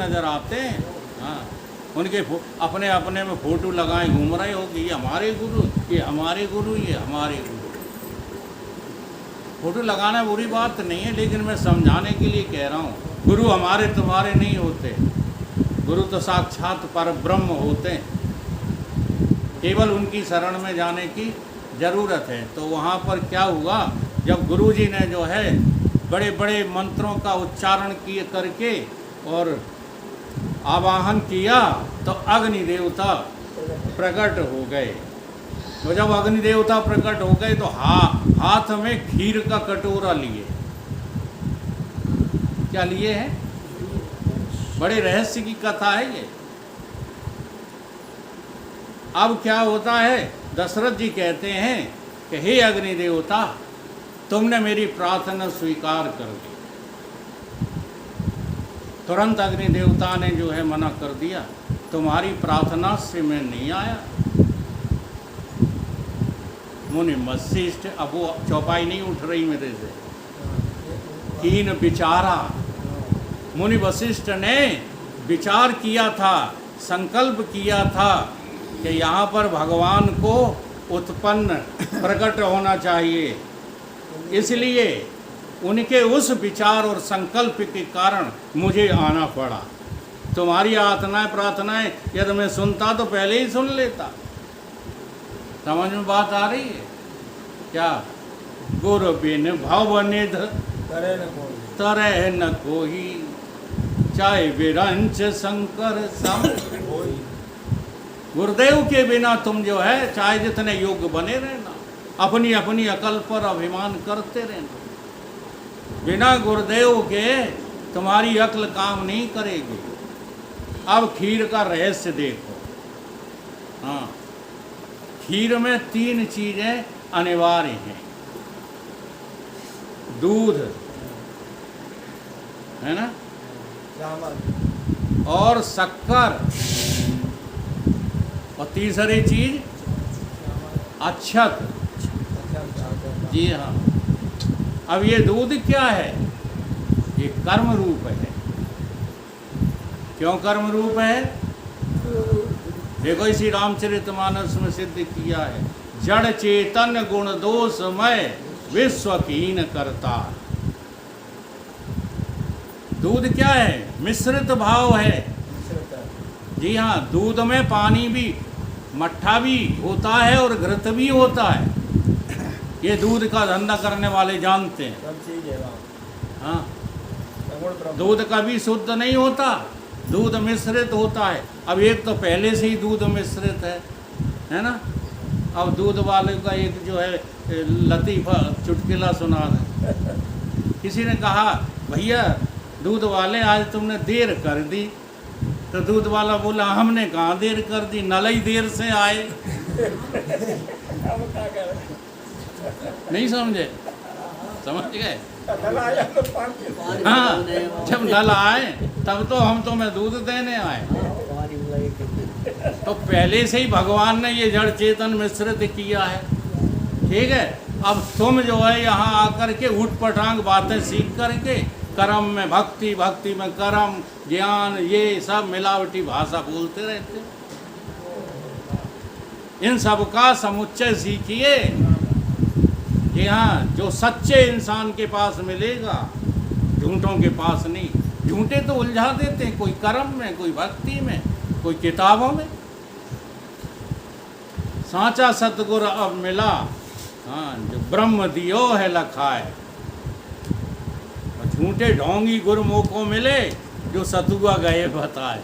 नजर आते हैं। हाँ, उनके अपने अपने में फोटो लगाए घूम रहे हो कि ये हमारे गुरु, ये हमारे गुरु, ये हमारे गुरु। फोटो लगाना बुरी बात नहीं है, लेकिन मैं समझाने के लिए कह रहा हूँ, गुरु हमारे तुम्हारे नहीं होते, गुरु तो साक्षात परब्रह्म होते हैं। केवल उनकी शरण में जाने की ज़रूरत है। तो वहाँ पर क्या हुआ, जब गुरुजी ने जो है बड़े बड़े मंत्रों का उच्चारण किए करके और आवाहन किया, तो अग्नि देवता प्रकट हो गए। तो जब अग्नि देवता प्रकट हो गए तो हाथ में खीर का कटोरा लिए। क्या लिए हैं? बड़े रहस्य की कथा है ये। अब क्या होता है, दशरथ जी कहते हैं कि हे अग्नि देवता, तुमने मेरी प्रार्थना स्वीकार कर दी। तुरंत अग्नि देवता ने जो है मना कर दिया, तुम्हारी प्रार्थना से मैं नहीं आया। मुनि वशिष्ठ, अब वो चौपाई नहीं उठ रही मेरे से, कीन विचारा। मुनि वशिष्ठ ने विचार किया था, संकल्प किया था कि यहाँ पर भगवान को उत्पन्न प्रकट होना चाहिए। इसलिए उनके उस विचार और संकल्प के कारण मुझे आना पड़ा। तुम्हारी आत्नाएं प्रार्थनाएं यदि मैं सुनता तो पहले ही सुन लेता। समझ में बात आ रही है क्या? गुरु बिन भवनिध तरह न कोई, चाहे विरंच शंकर सम। गुरुदेव के बिना तुम जो है चाहे जितने योग्य बने रहना, अपनी अपनी अकल पर अभिमान करते रहना, बिना गुरुदेव के तुम्हारी अक्ल काम नहीं करेगी। अब खीर का रहस्य देखो। हाँ, खीर में 3 चीजें अनिवार्य हैं। दूध है ना, और शक्कर, और तीसरी चीज अक्षत। जी हाँ। अब ये दूध क्या है? ये कर्म रूप है। क्यों कर्म रूप है? देखो इसी रामचरितमानस में सिद्ध किया है, जड़ चेतन गुण दोषमय विश्व कीन करता। दूध क्या है? मिश्रित भाव है। जी हाँ, दूध में पानी भी, मट्ठा भी होता है और घृत भी होता है। ये दूध का धंधा करने वाले जानते हैं। हाँ, दूध कभी शुद्ध नहीं होता, दूध मिश्रित होता है। अब एक तो पहले से ही दूध मिश्रित है ना। अब दूध वाले का एक जो है लतीफ़ा चुटकुला सुना है। किसी ने कहा, भैया दूध वाले आज तुमने देर कर दी। तो दूध वाला बोला, हमने कहाँ देर कर दी, नल ही देर से आए। नहीं समझे? समझ गए? हाँ, जब नल आए तब तो हम तुम्हें दूध देने आए। तो पहले से ही भगवान ने ये जड़ चेतन मिश्रित किया है। ठीक है, अब तुम जो है यहाँ आकर के उठ पटांग बातें सीख करके कर्म में भक्ति, भक्ति में कर्म, ज्ञान, ये सब मिलावटी भाषा बोलते रहते। इन सब का समुच्चय सीखिए। कि हाँ, जो सच्चे इंसान के पास मिलेगा, झूठों के पास नहीं। झूठे तो उलझा देते हैं, कोई कर्म में, कोई भक्ति में, कोई किताबों में। साचा सतगुर अब मिला, हाँ, जो ब्रह्म दियो है लखाए। झूठे ढोंगी गुरुमुख को मिले, जो सतुआ गए बताए।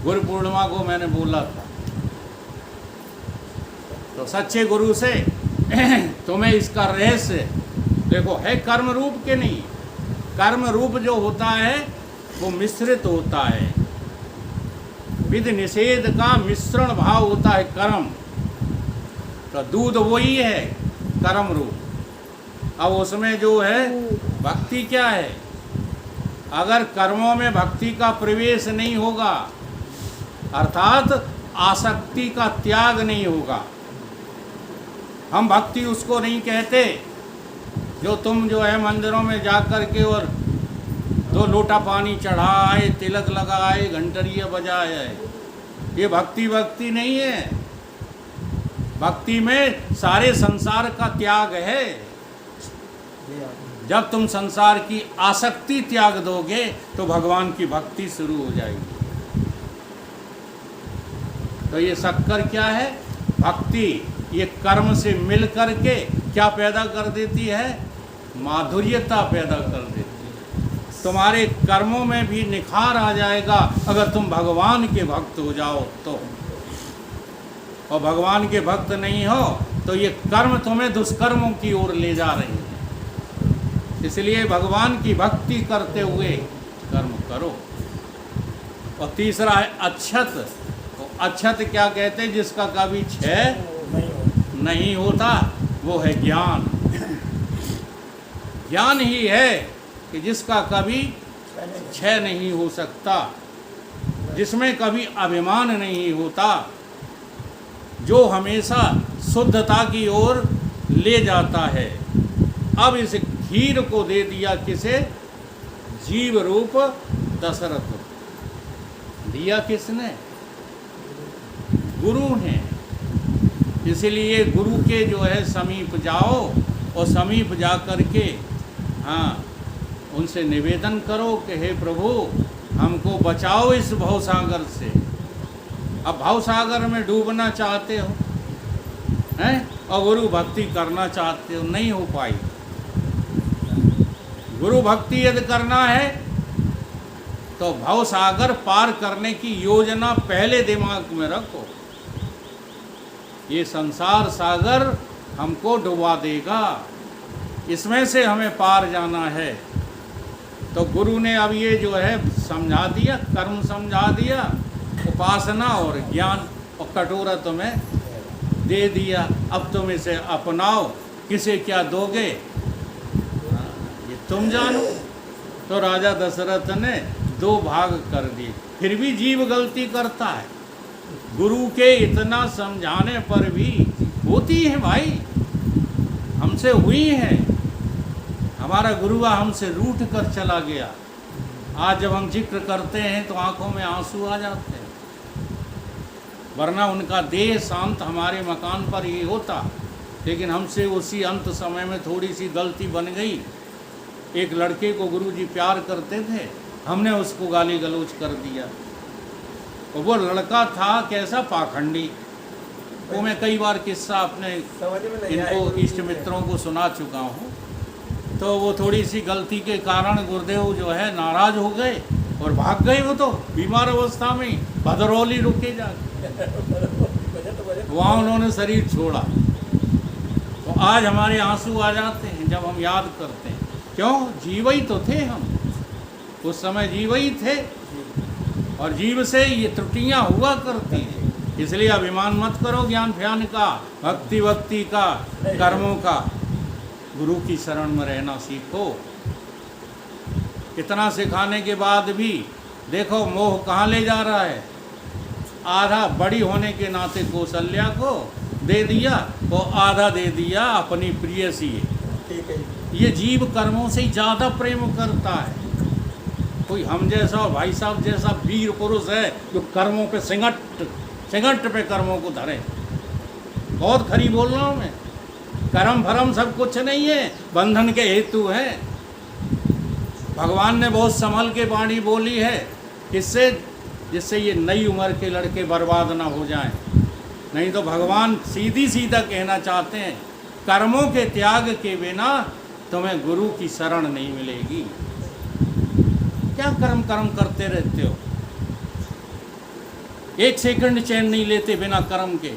गुरु पूर्णिमा को मैंने बोला था। तो सच्चे गुरु से तुम्हें इसका रहस्य देखो, है कर्म रूप के नहीं। कर्म रूप जो होता है वो मिश्रित होता है, विधि निषेध का मिश्रण भाव होता है कर्म। तो दूध वही है कर्म रूप। अब उसमें जो है भक्ति क्या है? अगर कर्मों में भक्ति का प्रवेश नहीं होगा, अर्थात आसक्ति का त्याग नहीं होगा, हम भक्ति उसको नहीं कहते जो तुम जो है मंदिरों में जा कर के और दो लोटा पानी चढ़ाए, तिलक लगाए, घंटरिया बजाए, ये भक्ति भक्ति नहीं है। भक्ति में सारे संसार का त्याग है। जब तुम संसार की आसक्ति त्याग दोगे तो भगवान की भक्ति शुरू हो जाएगी। तो ये शक्कर क्या है? भक्ति। ये कर्म से मिल करके क्या पैदा कर देती है? माधुर्यता पैदा कर देती है। तुम्हारे कर्मों में भी निखार आ जाएगा अगर तुम भगवान के भक्त हो जाओ तो। और भगवान के भक्त नहीं हो तो ये कर्म तुम्हें दुष्कर्मों की ओर ले जा रहे हैं। इसलिए भगवान की भक्ति करते हुए कर्म करो। और तीसरा है अच्छत। तो अच्छत क्या कहते हैं? जिसका कभी क्षय नहीं होता, वो है ज्ञान। ज्ञान ही है कि जिसका कभी क्षय नहीं हो सकता, जिसमें कभी अभिमान नहीं होता, जो हमेशा शुद्धता की ओर ले जाता है। अब इस खीर को दे दिया किसे? जीव रूप दशरथ। दिया किसने? गुरु ने। इसलिए गुरु के जो है समीप जाओ और समीप जा कर के हाँ उनसे निवेदन करो कि हे प्रभु हमको बचाओ इस भवसागर से। अब भवसागर में डूबना चाहते हो हैं और गुरु भक्ति करना चाहते हो, नहीं हो पाई। गुरु भक्ति यदि करना है तो भवसागर पार करने की योजना पहले दिमाग में रखो। ये संसार सागर हमको डुबा देगा, इसमें से हमें पार जाना है। तो गुरु ने अब ये जो है समझा दिया, कर्म समझा दिया, उपासना और ज्ञान, और कटोरा तुम्हें दे दिया। अब तुम इसे अपनाओ। किसे क्या दोगे ये तुम जानो। तो राजा दशरथ ने 2 भाग कर दिए। फिर भी जीव गलती करता है। गुरु के इतना समझाने पर भी होती है भाई, हमसे हुई है। हमारा गुरु हमसे रूठ कर चला गया। आज जब हम जिक्र करते हैं तो आंखों में आंसू आ जाते हैं, वरना उनका देह शांत हमारे मकान पर ही होता। लेकिन हमसे उसी अंत समय में थोड़ी सी गलती बन गई। एक लड़के को गुरुजी प्यार करते थे, हमने उसको गाली गलौज कर दिया। और वो लड़का था कैसा पाखंडी। वो मैं कई बार किस्सा अपने इनको इष्ट मित्रों को सुना चुका हूँ। तो वो थोड़ी सी गलती के कारण गुरुदेव जो है नाराज हो गए और भाग गए। वो तो बीमार अवस्था में ही भदरौली रुके जाके वहाँ उन्होंने शरीर छोड़ा। तो आज हमारे आंसू आ जाते हैं जब हम याद करते हैं। क्यों? जीव ही तो थे हम, उस समय जीव ही थे, और जीव से ये त्रुटियां हुआ करती हैं। इसलिए अभिमान मत करो ज्ञान फ्यान का, भक्ति भक्ति का, कर्मों का। गुरु की शरण में रहना सीखो। इतना सिखाने के बाद भी देखो मोह कहाँ ले जा रहा है। आधा बड़ी होने के नाते कौशल्या को दे दिया, वो आधा दे दिया अपनी प्रियसी। ये जीव कर्मों से ज़्यादा प्रेम करता है। कोई हम जैसा और भाई साहब जैसा वीर पुरुष है जो कर्मों पे सिंगट पे कर्मों को धरे। बहुत खरी बोल रहा हूँ मैं। कर्म भरम सब कुछ नहीं है, बंधन के हेतु है। भगवान ने बहुत संभल के वाणी बोली है, किससे? जिससे ये नई उम्र के लड़के बर्बाद ना हो जाएं। नहीं तो भगवान सीधी सीधा कहना चाहते हैं, कर्मों के त्याग के बिना तुम्हें गुरु की शरण नहीं मिलेगी। क्या कर्म करते रहते हो? एक सेकंड चैन नहीं लेते बिना कर्म के,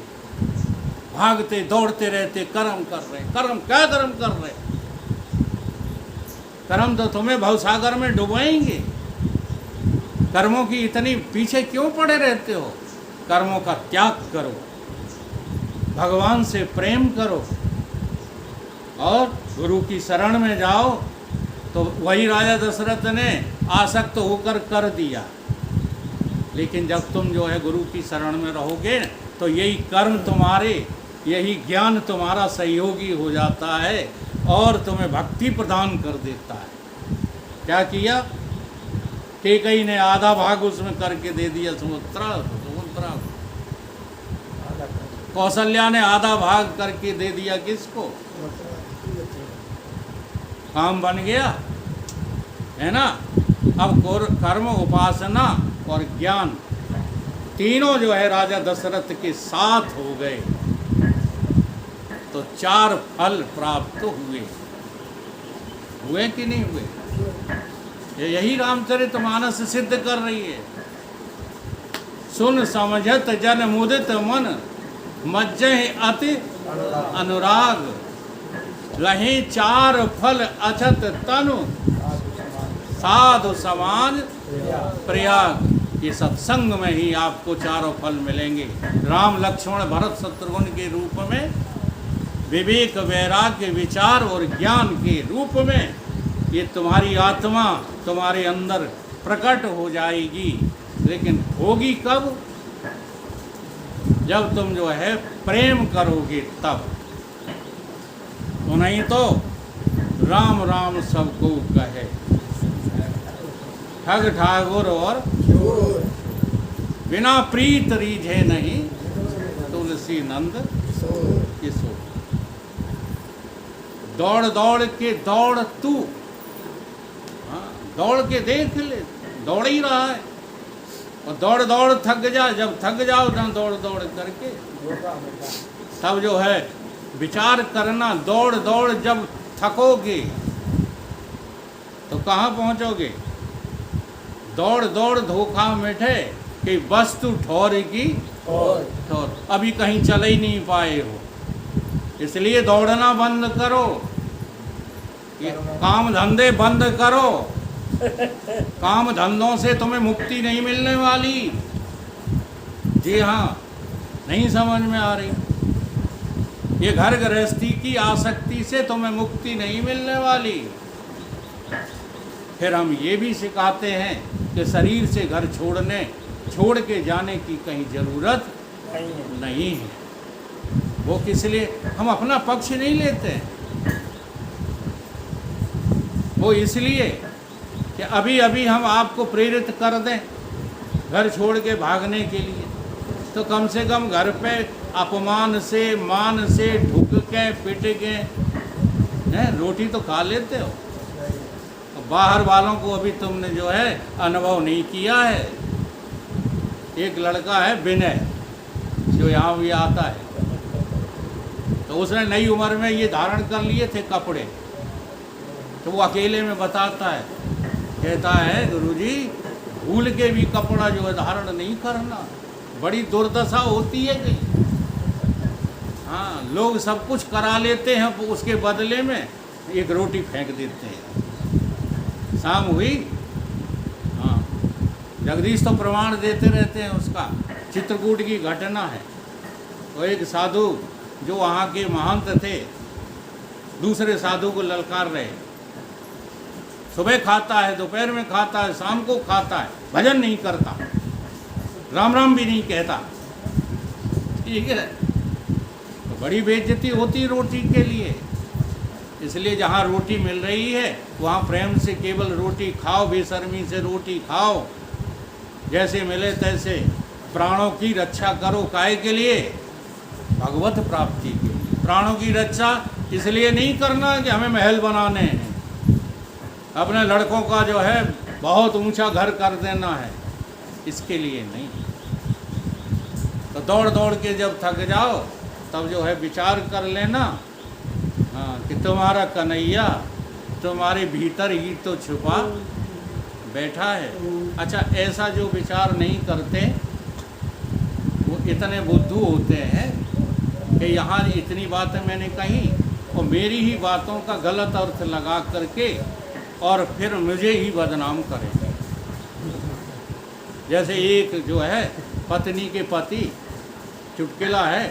भागते दौड़ते रहते, कर्म कर रहे। कर्म क्या कर्म कर रहे? कर्म तो तुम्हें भवसागर में डुबाएंगे। कर्मों की इतनी पीछे क्यों पड़े रहते हो? कर्मों का त्याग करो, भगवान से प्रेम करो और गुरु की शरण में जाओ। तो वही राजा दशरथ ने आसक्त होकर कर दिया। लेकिन जब तुम जो है गुरु की शरण में रहोगे तो यही कर्म तुम्हारे, यही ज्ञान तुम्हारा सहयोगी हो जाता है और तुम्हें भक्ति प्रदान कर देता है। क्या किया? कैकेयी ने आधा भाग उसमें करके दे दिया सुमित्रा। कौशल्या ने आधा भाग करके दे दिया किसको? काम बन गया, है ना। अब कर्म, उपासना और ज्ञान तीनों जो है राजा दशरथ के साथ हो गए, तो 4 फल प्राप्त हुए कि नहीं हुए? यही रामचरितमानस सिद्ध कर रही है। सुन समझत जन मुदित मन, मज्जहि अति अनुराग, लहे 4 फल अछत तनु, साधु समाज प्रयाग। ये सत्संग में ही आपको 4 फल मिलेंगे। राम, लक्ष्मण, भरत, शत्रुघ्न के रूप में, विवेक, वैराग्य, विचार और ज्ञान के रूप में ये तुम्हारी आत्मा तुम्हारे अंदर प्रकट हो जाएगी। लेकिन होगी कब? जब तुम जो है प्रेम करोगे तब। तो नहीं तो राम राम सबको कहे, ठग ठाकुर और बिना प्रीत रीझे नहीं, तुलसी नंद किशोर। दौड़ दौड़ के दौड़ तू, हाँ, दौड़ के देख ले, दौड़ ही रहा है। और दौड़ दौड़ थक जा, जब थक जाओ ना दौड़ दौड़ करके, तब जो है विचार करना। दौड़ दौड़ जब थकोगे तो कहाँ पहुँचोगे? दौड़ दौड़ धोखा मिटे कि वस्तु ठौरेगी ठौर। अभी कहीं चल ही नहीं पाए हो, इसलिए दौड़ना बंद करो, ये काम धंधे बंद करो। काम धंधों से तुम्हें मुक्ति नहीं मिलने वाली। जी हाँ, नहीं समझ में आ रही? ये घर गृहस्थी की आसक्ति से तुम्हें मुक्ति नहीं मिलने वाली। फिर हम ये भी सिखाते हैं कि शरीर से घर छोड़ के जाने की कहीं ज़रूरत नहीं है। वो किस लिए? हम अपना पक्ष नहीं लेते हैं, वो इसलिए कि अभी अभी हम आपको प्रेरित कर दें घर छोड़ के भागने के लिए। तो कम से कम घर पे अपमान से, मान से, ढुक के, पिट के रोटी तो खा लेते हो। बाहर वालों को अभी तुमने जो है अनुभव नहीं किया है। एक लड़का है विनय, जो यहाँ भी आता है, तो उसने नई उम्र में ये धारण कर लिए थे कपड़े। तो वो अकेले में बताता है, कहता है गुरुजी भूल के भी कपड़ा जो है धारण नहीं करना, बड़ी दुर्दशा होती है कहीं। हाँ, लोग सब कुछ करा लेते हैं, उसके बदले में एक रोटी फेंक देते हैं। शाम हुई, हाँ, जगदीश तो प्रमाण देते रहते हैं उसका। चित्रकूट की घटना है। तो एक साधु जो वहाँ के महंत थे, दूसरे साधु को ललकार रहे। सुबह खाता है, दोपहर में खाता है, शाम को खाता है, भजन नहीं करता, राम राम भी नहीं कहता। ठीक है, तो बड़ी बेइज्जती होती रोटी के लिए। इसलिए जहाँ रोटी मिल रही है वहाँ प्रेम से केवल रोटी खाओ, बेशर्मी से रोटी खाओ, जैसे मिले तैसे। प्राणों की रक्षा करो, काहे के लिए? भगवत प्राप्ति के लिए। प्राणों की रक्षा इसलिए नहीं करना कि हमें महल बनाने हैं, अपने लड़कों का जो है बहुत ऊंचा घर कर देना है, इसके लिए नहीं। तो दौड़ दौड़ के जब थक जाओ तब जो है विचार कर लेना, हाँ, कि तुम्हारा कन्हैया तुम्हारे भीतर ही तो छुपा बैठा है। अच्छा, ऐसा जो विचार नहीं करते वो इतने बुद्धू होते हैं कि यहाँ इतनी बातें मैंने कही और मेरी ही बातों का गलत अर्थ लगा करके और फिर मुझे ही बदनाम करेंगे। जैसे एक जो है पत्नी के पति चुटकुला है,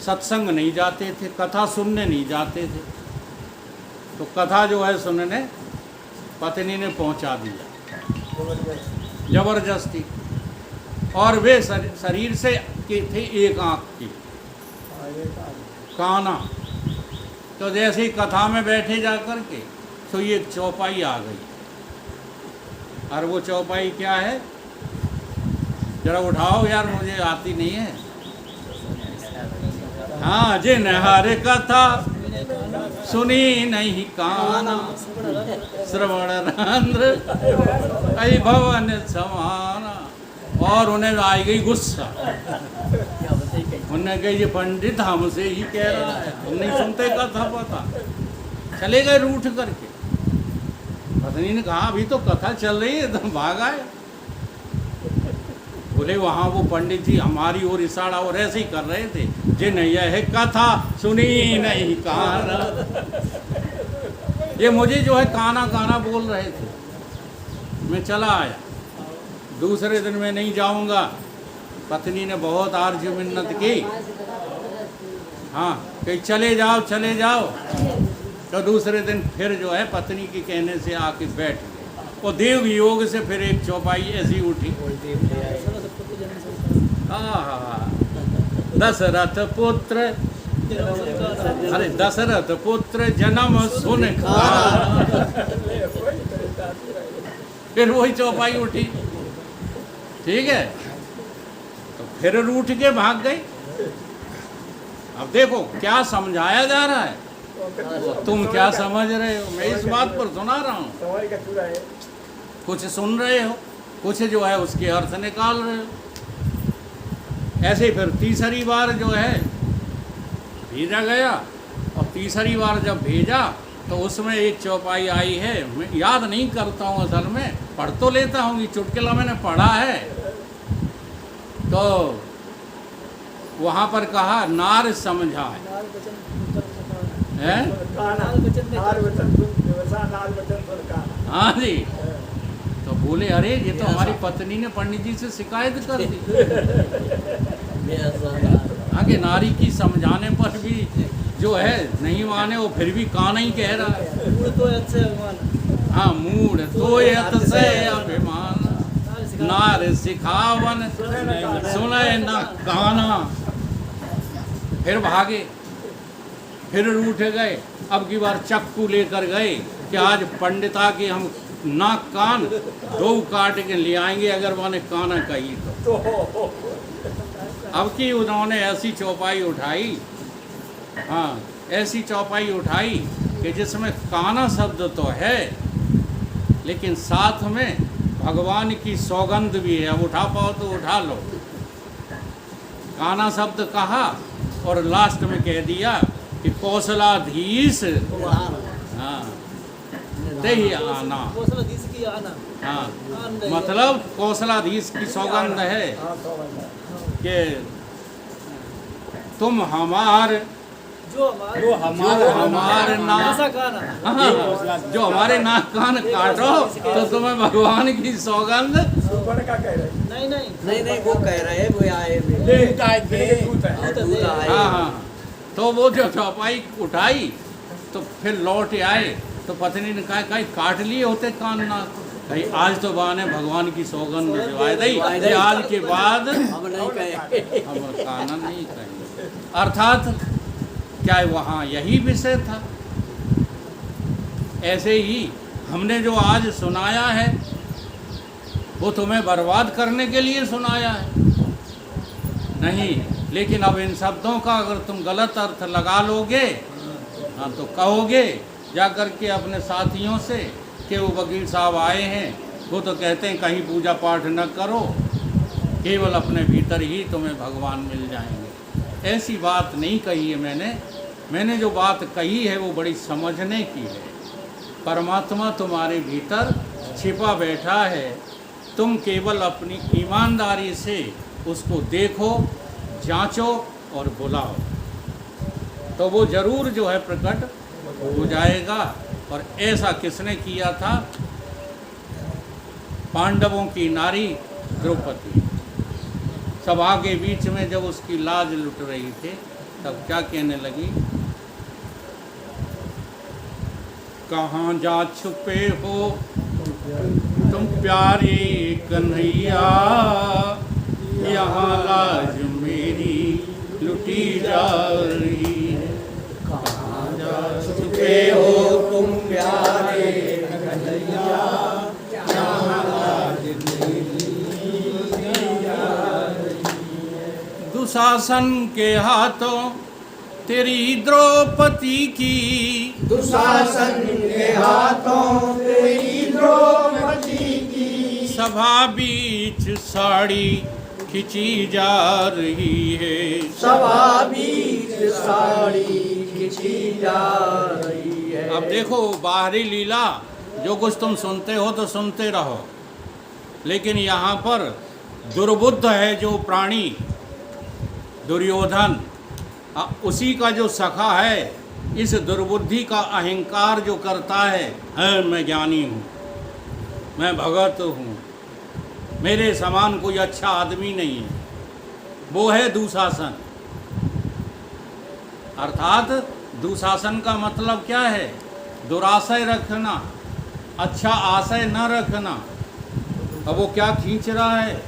सत्संग नहीं जाते थे, कथा सुनने नहीं जाते थे। तो कथा जो है सुनने पत्नी ने पहुंचा दिया जबरदस्ती। और वे शरीर से के थे एक आँख की, काना। तो जैसे ही कथा में बैठे जा कर के तो ये चौपाई आ गई। और वो चौपाई क्या है, जरा उठाओ यार, मुझे आती नहीं है। हाँ, जिन हर कथा सुनी नहीं काना, श्रवण रंध्र ऐ भवन समाना। और उन्हें आई गई गुस्सा, उन्हें कही ये पंडित हमसे ही कह रहा है, हम नहीं सुनते कथा पता। चले गए रूठ करके। पत्नी ने कहा अभी तो कथा चल रही है, तो भाग आए। बोले वहाँ वो पंडित जी हमारी ओर इशारा और ऐसे ही कर रहे थे, जिन यह कथा सुनी नहीं काना। ये मुझे जो है काना काना बोल रहे थे। मैं चला आया। दूसरे दिन मैं नहीं जाऊंगा। पत्नी ने बहुत आर्ज मिन्नत की, हाँ कि चले जाओ चले जाओ। तो दूसरे दिन फिर जो है पत्नी के कहने से आके बैठ गए। और देव योग से फिर एक चौपाई ऐसी उठी। हाँ, दशरथ पुत्र, अरे दशरथ पुत्र जन्म सुन काना। फिर वही चौपाई उठी, ठीक है। तो फिर रूठ के भाग गई। अब देखो क्या समझाया जा रहा है, तुम क्या समझ रहे हो, मैं इस बात पर सुना रहा हूँ। कुछ सुन रहे हो, कुछ जो है उसके अर्थ निकाल रहे हो। ऐसे फिर तीसरी बार जो है भेजा गया। और तीसरी बार जब भेजा तो उसमें एक चौपाई आई है, मैं याद नहीं करता हूँ असल में, पढ़ तो लेता हूँ, ये चुटकुला मैंने पढ़ा है। तो वहाँ पर कहा नार समझाए, हाँ जी। तो बोले अरे ये तो हमारी पत्नी ने पंडित जी से शिकायत कर दी। आगे नारी की समझाने पर भी जो है नहीं माने, वो फिर भी काना ही कह रहा है। हाँ, मूड तो यत से अभिमान, नार सिखावन सुने न काना। फिर भागे, फिर रूठ गए। अब की बार चक्कू लेकर गए कि आज पंडिता के हम नाक कान दो काट के ले आएंगे, अगर मैंने काना कही तो। अब की उन्होंने ऐसी चौपाई उठाई, हाँ ऐसी चौपाई उठाई कि जिसमें काना शब्द तो है, लेकिन साथ में भगवान की सौगंध भी है। अब उठा पाओ तो उठा लो। काना शब्द कहा और लास्ट में कह दिया कि कौशलाधीश, हाँ ते ही आना, हाँ मतलब कौशलाधीश की सौगंध है कि तुम हमार जो हमारे नाक, हाँ, जो हमारे नाक कान काटो तो तुम्हें भगवान की सौगंध। नहीं वो कह रहे हैं वो आए, हाँ हाँ। तो वो जो चौपाई उठाई तो फिर लौट आए। तो पत्नी ने कहा कहीं काट लिए होते कान नाक, कहीं आज तो बहाने भगवान की सौगंध दिवाई दी, आज के बाद हम नहीं कहे, हम काना नहीं कहेंगे। अर्थात क्या वहाँ यही विषय था। ऐसे ही हमने जो आज सुनाया है वो तुम्हें बर्बाद करने के लिए सुनाया है नहीं, लेकिन अब इन शब्दों का अगर तुम गलत अर्थ लगा लोगे, हाँ तो कहोगे जा कर के अपने साथियों से कि वो वकील साहब आए हैं, वो तो कहते हैं कहीं पूजा पाठ न करो, केवल अपने भीतर ही तुम्हें भगवान मिल जाएंगे। ऐसी बात नहीं कही है मैंने जो बात कही है वो बड़ी समझने की है। परमात्मा तुम्हारे भीतर छिपा बैठा है, तुम केवल अपनी ईमानदारी से उसको देखो, जांचो और बुलाओ, तो वो जरूर जो है प्रकट हो जाएगा। और ऐसा किसने किया था? पांडवों की नारी द्रौपदी। सभा के बीच में जब उसकी लाज लुट रही थी तब क्या कहने लगी, कहाँ जा छुपे हो तुम प्यारे कन्हैया, यहाँ लाज मेरी लुटी जा रही है। कहाँ जा छुपे हो तुम प्यारे कन्हैया, यहाँ दुशासन के हाथों तेरी द्रौपदी की, दुशासन के हाथों तेरी द्रौपदी की, सभा बीच साड़ी खिंची जा रही है। सभा बीच साड़ी खिंची जा रही है। अब देखो बाहरी लीला जो कुछ तुम सुनते हो तो सुनते रहो, लेकिन यहाँ पर दुर्बुद्ध है जो प्राणी दुर्योधन, उसी का जो सखा है, इस दुर्बुद्धि का अहंकार जो करता है मैं ज्ञानी हूँ, मैं भगत हूँ, मेरे समान कोई अच्छा आदमी नहीं है, वो है दुशासन। अर्थात दुशासन का मतलब क्या है? दुराशय रखना, अच्छा आशय न रखना। अब वो क्या खींच रहा है?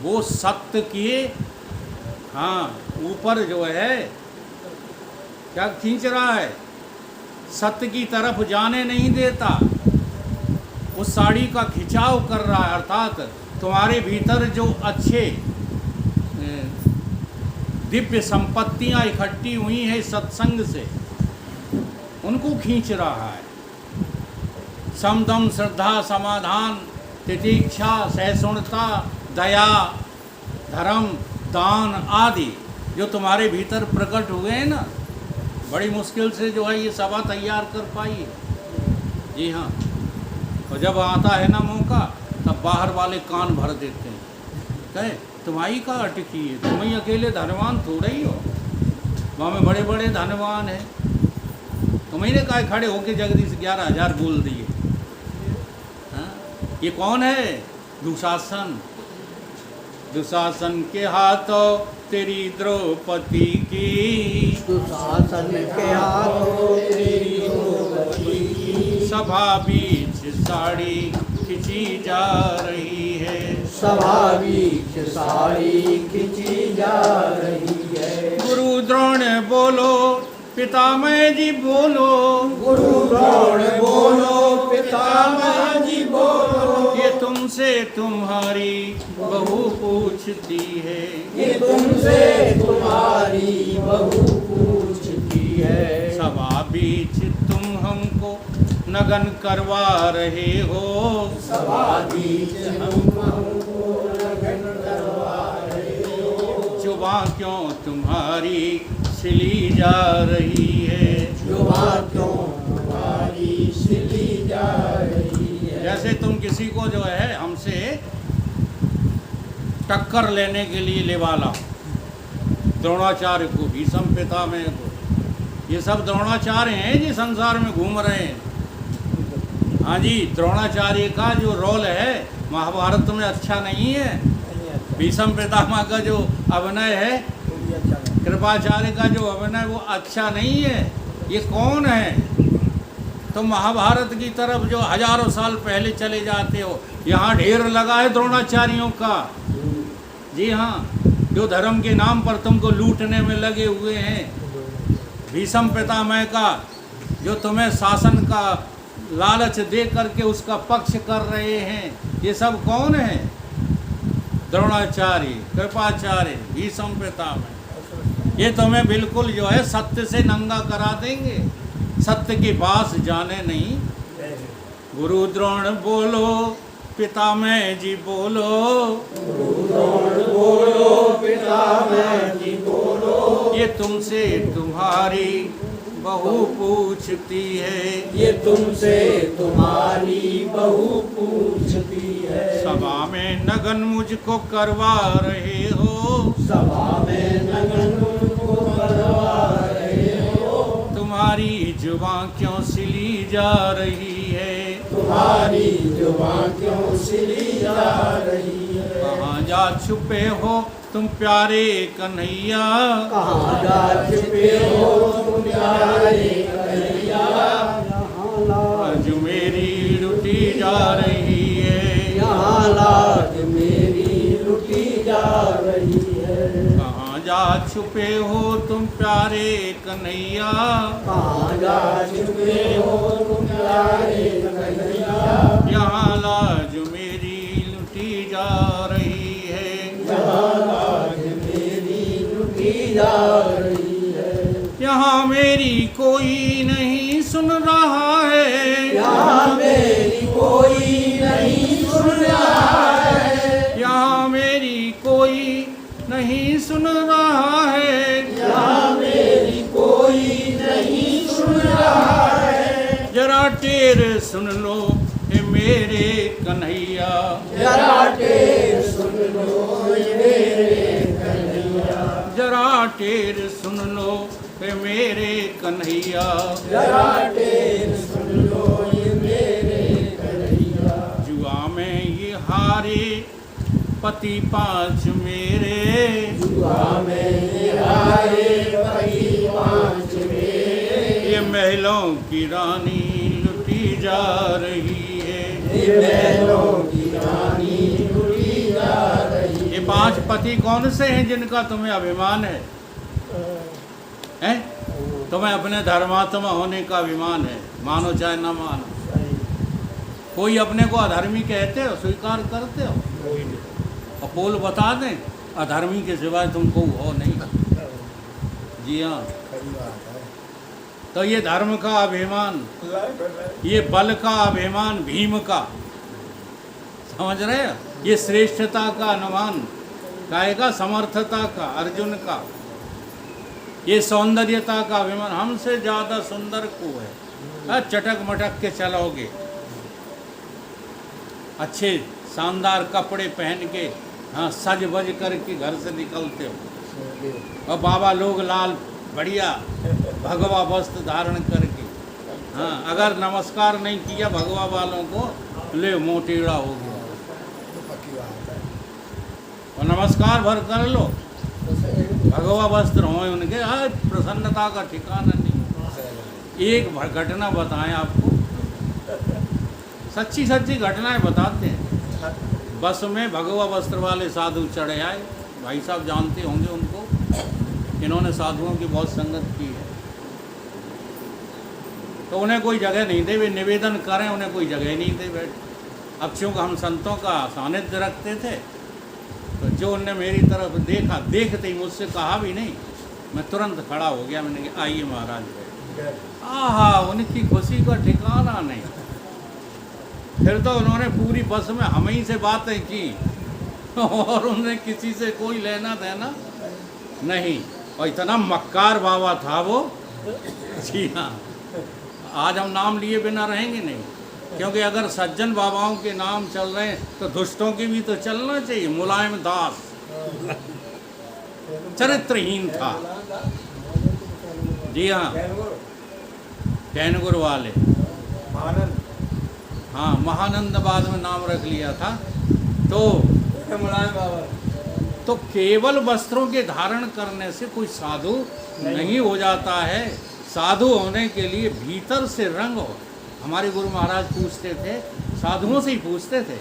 वो सत्य किए ऊपर जो है क्या खींच रहा है? सत्य की तरफ जाने नहीं देता, उस साड़ी का खिंचाव कर रहा है। अर्थात तुम्हारे भीतर जो अच्छे दिव्य संपत्तियां इकट्ठी हुई हैं सत्संग से, उनको खींच रहा है। समदम, श्रद्धा, समाधान, तितिक्षा, सहिष्णुता, दया, धर्म, दान आदि जो तुम्हारे भीतर प्रकट हुए हैं ना, बड़ी मुश्किल से जो है ये सभा तैयार कर पाई है। जी हाँ, और जब आता है ना मौका, तब बाहर वाले कान भर देते हैं, कहे तुम्हारी का अटकी है, तुम ही अकेले धनवान थोड़े ही हो, वहाँ में बड़े बड़े धनवान हैं, तुम्हें कहा खड़े होके जगदीश 11,000 बोल दिए। ये कौन है? दुशासन। दुशासन के हाथों तेरी द्रौपदी की, दुशासन के हाथों तेरी द्रौपदी की, सभा बीच साड़ी खिंची जा रही है। सभा बीच साड़ी खिंची जा रही है। गुरु द्रोण बोलो, पितामह जी बोलो, गुरु द्रोण बोलो, पितामह जी बोलो, ये तुमसे तुम्हारी बहू पूछती है। ये तुमसे तुम्हारी बहू पूछती है। सभा बीच तुम हमको नगन करवा रहे हो, सभा बीच हमको लगन करवा रहे हो। जुबां क्यों तुम्हारी सिली जा रही है। जुबां क्यों तुम्हारी सिली जा रही है। जैसे तुम किसी को जो है हमसे टक्कर लेने के लिए लेवा लाओ, द्रोणाचार्य को, भीष्म पितामह को, ये सब द्रोणाचार्य हैं जी संसार में घूम रहे हैं। हाँ जी, द्रोणाचार्य का जो रोल है महाभारत में अच्छा नहीं है। भीष्म पितामह का जो अभिनय है, कृपाचार्य का जो अभिनय, वो अच्छा नहीं है। ये कौन है? तो महाभारत की तरफ जो हजारों साल पहले चले जाते हो, यहाँ ढेर लगा है द्रोणाचार्यों का। जी हाँ, जो धर्म के नाम पर तुमको लूटने में लगे हुए हैं। भीष्म पितामह का जो तुम्हें शासन का लालच दे करके उसका पक्ष कर रहे हैं, ये सब कौन है? द्रोणाचार्य, कृपाचार्य, भीष्म पितामह। ये तुम्हें बिल्कुल जो है सत्य से नंगा करा देंगे, सत्य के पास जाने नहीं। गुरु द्रोण बोलो, पितामह जी बोलो, गुरु द्रोण बोलो, पितामह जी बोलो, ये तुमसे तुम्हारी बहू पूछती है। ये तुमसे तुम्हारी बहू पूछती है। सभा में नगन मुझको करवा रहे हो, सभा में नगन मुझको करवा रहे हो। तुम्हारी जुबां क्यों सिली जा रही है। तुम्हारी जुबां क्यों सिली जा रही है। कहाँ जा छुपे हो तुम प्यारे कन्हैया, कहाँ जा छुपे हो तुम प्यारे कन्हैया। आज मेरी लुटी जा रही है। यहाँ लाज मेरी लुटी जा रही है। कहाँ जा छुपे हो तुम प्यारे कन्हैया, कहाँ जा छुपे हो तुम प्यारे कन्हैया। यहाँ लाज मेरी लुटी जा रही है। यहाँ लाज जा रही है। यहाँ मेरी कोई नहीं सुन रहा है, यहाँ मेरी कोई नहीं सुन रहा है। यहाँ मेरी कोई नहीं सुन रहा है, यहाँ मेरी कोई नहीं सुन रहा है। जरा टेर सुन लो हे मेरे कन्हैया, जरा टेर सुन लो ये मेरे कन्हैया। जरा टेर सुन लो हे मेरे कन्हैया। जरा टेर सुन लो ये मेरे कन्हैया। जुआ में ये हारे पति पांच मेरे, जुआ में ये हारे पति पांच मेरे। ये महलों की रानी लुटी जा रही है, ये महलों की रानी लुटी जा रही ये पांच पति कौन से हैं जिनका तुम्हें अभिमान है? हैं? तुम्हें अपने धर्मात्मा होने का अभिमान है, मानो चाहे ना मानो। कोई अपने को अधर्मी कहते हो, स्वीकार करते हो? और पोल बता दें अधर्मी के सिवाय तुमको हो नहीं। जी हाँ, तो ये धर्म का अभिमान, ये बल का अभिमान भीम का, समझ रहे हो? ये श्रेष्ठता का अनुमान कायेगा, समर्थता का अर्जुन का, ये सौंदर्यता का अभिमान हमसे ज़्यादा सुंदर को है। चटक मटक के चलोगे, अच्छे शानदार कपड़े पहन के, हाँ सज बज करके घर से निकलते हो, और बाबा लोग लाल बढ़िया भगवा वस्त्र धारण करके, हाँ अगर नमस्कार नहीं किया भगवा वालों को, ले मोटेड़ा हो गया। और नमस्कार भर कर लो, भगवा वस्त्र हो उनके, हाँ प्रसन्नता का ठिकाना नहीं। एक घटना बताएं आपको, सच्ची सच्ची घटनाएं बताते हैं। बस में भगवा वस्त्र वाले साधु चढ़े आए, भाई साहब जानते होंगे उनको, इन्होंने साधुओं की बहुत संगत की है। तो उन्हें कोई जगह नहीं दे, वे निवेदन करें उन्हें कोई जगह नहीं दे बैठ। अब चूँकि हम संतों का सानिध्य रखते थे, तो जो उनने मेरी तरफ देखा, देखते ही मुझसे कहा भी नहीं, मैं तुरंत खड़ा हो गया। मैंने कहा आइए महाराज। आहा, उनकी खुशी का ठिकाना नहीं। फिर तो उन्होंने पूरी बस में हम ही से बातें की, और उन्हें किसी से कोई लेना देना नहीं। और इतना मक्कार बाबा था वो। जी हाँ, आज हम नाम लिए बिना रहेंगे नहीं, क्योंकि अगर सज्जन बाबाओं के नाम चल रहे हैं तो दुष्टों की भी तो चलना चाहिए। मुलायम दास चरित्रहीन था। जी हाँ, कैनगुर वाले, हाँ महानंद बाद में नाम रख लिया था। तो केवल वस्त्रों के धारण करने से कोई साधु नहीं हो जाता है। साधु होने के लिए भीतर से रंग हो। हमारे गुरु महाराज पूछते थे, साधुओं से ही पूछते थे,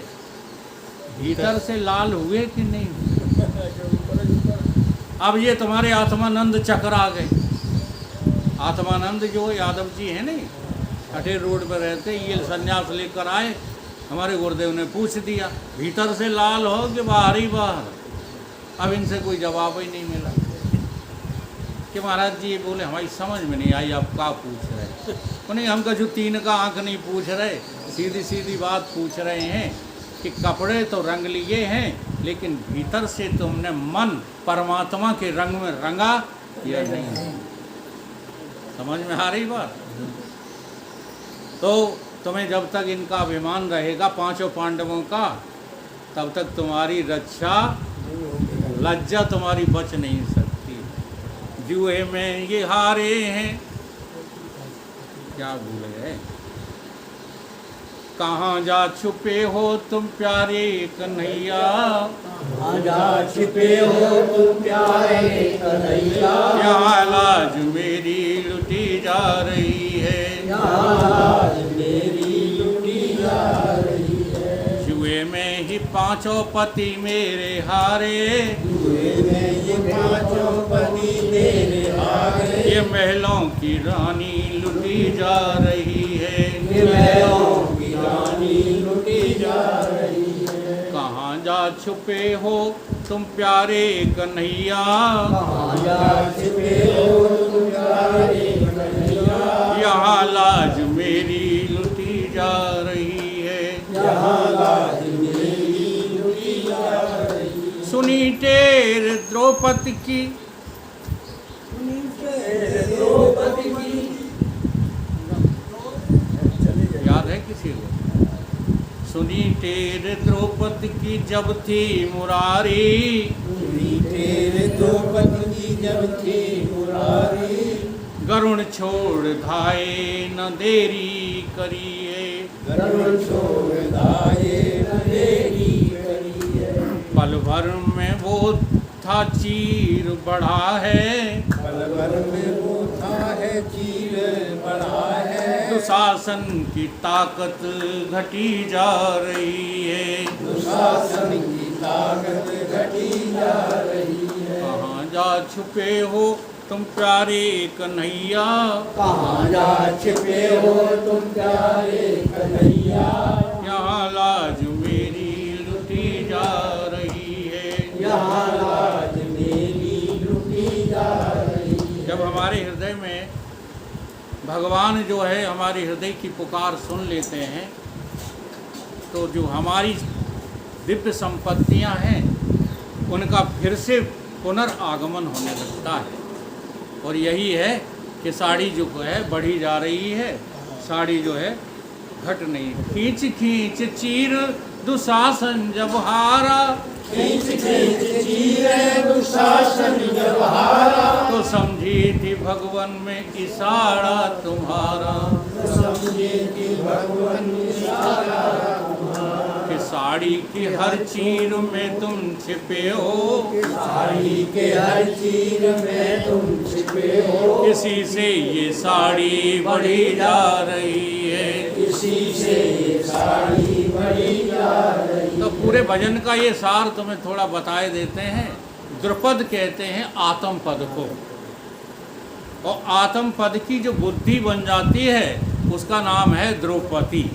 भीतर से लाल हुए कि नहीं हुए। अब ये तुम्हारे आत्मानंद चक्र आ गए। आत्मानंद जो यादव जी है नहीं, अठेर रोड पर रहते, ये संन्यास लेकर आए। हमारे गुरुदेव ने पूछ दिया, भीतर से लाल हो कि बाहर ही बाहर। अब इनसे कोई जवाब ही नहीं मिला कि महाराज जी ये बोले हमारी समझ में नहीं आई, आप क्या पूछ रहे। उन्हें हम कछु तीन का आंख नहीं पूछ रहे, सीधी सीधी बात पूछ रहे हैं कि कपड़े तो रंग लिए हैं, लेकिन भीतर से तुमने मन परमात्मा के रंग में रंगा या नहीं। समझ में आ रही बात? तो तुम्हें जब तक इनका अभिमान रहेगा पांचों पांडवों का, तब तक तुम्हारी रक्षा, लज्जा तुम्हारी बच नहीं सकती। जुए में ये हारे हैं, क्या भूल गए, कहाँ जा छुपे हो तुम प्यारे कन्हैया, कहाँ जा छुपे हो तुम प्यारे कन्हैया। यहाँ लाज मेरी लुटी जा रही है, यहाँ लाज मेरी लुटी जा रही है। जुए में ही पांचों पति मेरे हारे, जुए में ये पांचों पति मेरे हारे। ये महलों की रानी लुटी जा रही है, ये महलों की रानी लुटी जा रही है। कहाँ जा छुपे हो तुम प्यारे कन्हैया, कहाँ जा छिपे हो तुम प्यारे कन्हैया, यहाँ लाज मेरी लुटी जा रही है, यहाँ लाज मेरी लुटी जा रही। सुनी टेर द्रौपदी की, द्रौपदी की याद है किसी को? सुनी टेर द्रौपदी की जब थी मुरारी, सुनी तेरे द्रौपदी की जब थी मुरारी, गरुण छोड़ धाये न देरी करिए, गरुड़ छोड़ दाए न देरी करिए। पल भर में वो था चीर बढ़ा है, पल भर में वो था है चीर बढ़ा है, दुशासन की ताकत घटी जा रही है, दुशासन की ताकत घटी जा रही है। कहाँ जा छुपे हो तुम प्यारे कन्हैया, कहाँ जा छिपे हो तुम प्यारे कन्हैया, यहाँ लाज मेरी लुटी जा रही है। यहाँ लाज मेरी लुटी जा रही है। जब हमारे हृदय में भगवान जो है हमारे हृदय की पुकार सुन लेते हैं, तो जो हमारी दिव्य संपत्तियां हैं उनका फिर से पुनर्आगमन होने लगता है। और यही है कि साड़ी जो है बढ़ी जा रही है, साड़ी जो है घट नहीं। खींच खींच चीर दुशासन जब हारा, खींच खींच चीरे दुशासन जब हारा, तो समझी थी भगवान में इशारा तुम्हारा, समझे कि भगवान इशारा कि साड़ी की हर चीर में तुम छिपे हो, साड़ी के हर चीर में तुम छिपे हो, इसी से ये साड़ी बढ़ी जा रही है। इसी से ये साड़ी बढ़ी जा रही। तो पूरे भजन का ये सार तुम्हें थोड़ा बताए देते हैं। द्रुपद कहते हैं आत्म पद को, और आत्म पद की जो बुद्धि बन जाती है उसका नाम है द्रौपदी।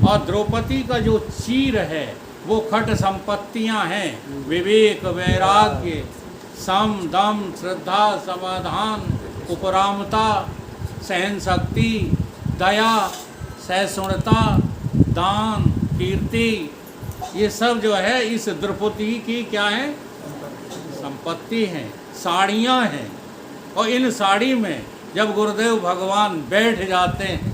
और द्रौपदी का जो चीर है वो खट संपत्तियां हैं, विवेक, वैराग्य, सम, दम, श्रद्धा, समाधान, उपरामता, सहन शक्ति, दया, सहिष्णुता, दान, कीर्ति, ये सब जो है इस द्रौपदी की क्या है? संपत्ति हैं, साड़ियाँ हैं। और इन साड़ी में जब गुरुदेव भगवान बैठ जाते हैं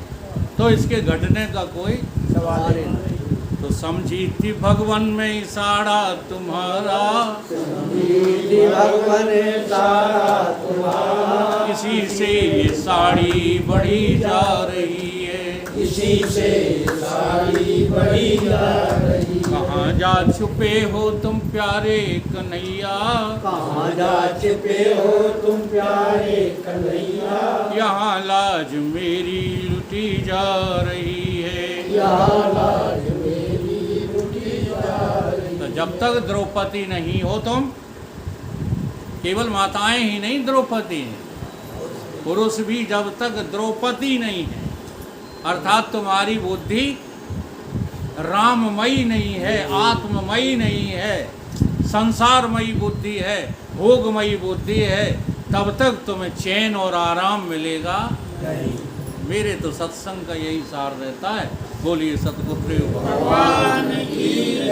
तो इसके घटने का कोई सवाल नहीं। तो समझी थी भगवान में इशारा तुम्हारा, समझी भगवान इशारा तुम्हारा, इसी से ये साड़ी बढ़ी जा रही है। इसी से साड़ी बढ़ी जा रही। कहाँ जा छुपे हो तुम प्यारे कन्हैया, कहाँ जा छिपे हो तुम प्यारे कन्हैया, यहाँ लाज मेरी लुटी जा रही है। यहाँ लाज मेरी लुटी जा रही। तो जब तक द्रौपदी नहीं हो तुम, केवल माताएं ही नहीं द्रौपदी हैं, पुरुष भी जब तक द्रौपदी नहीं है, अर्थात तुम्हारी बुद्धि राममयी नहीं है, आत्ममयी नहीं है, संसारमयी बुद्धि है, भोगमयी बुद्धि है, तब तक तुम्हें चैन और आराम मिलेगा नहीं। मेरे तो सत्संग का यही सार रहता है। बोलिए सतगुरु भगवान की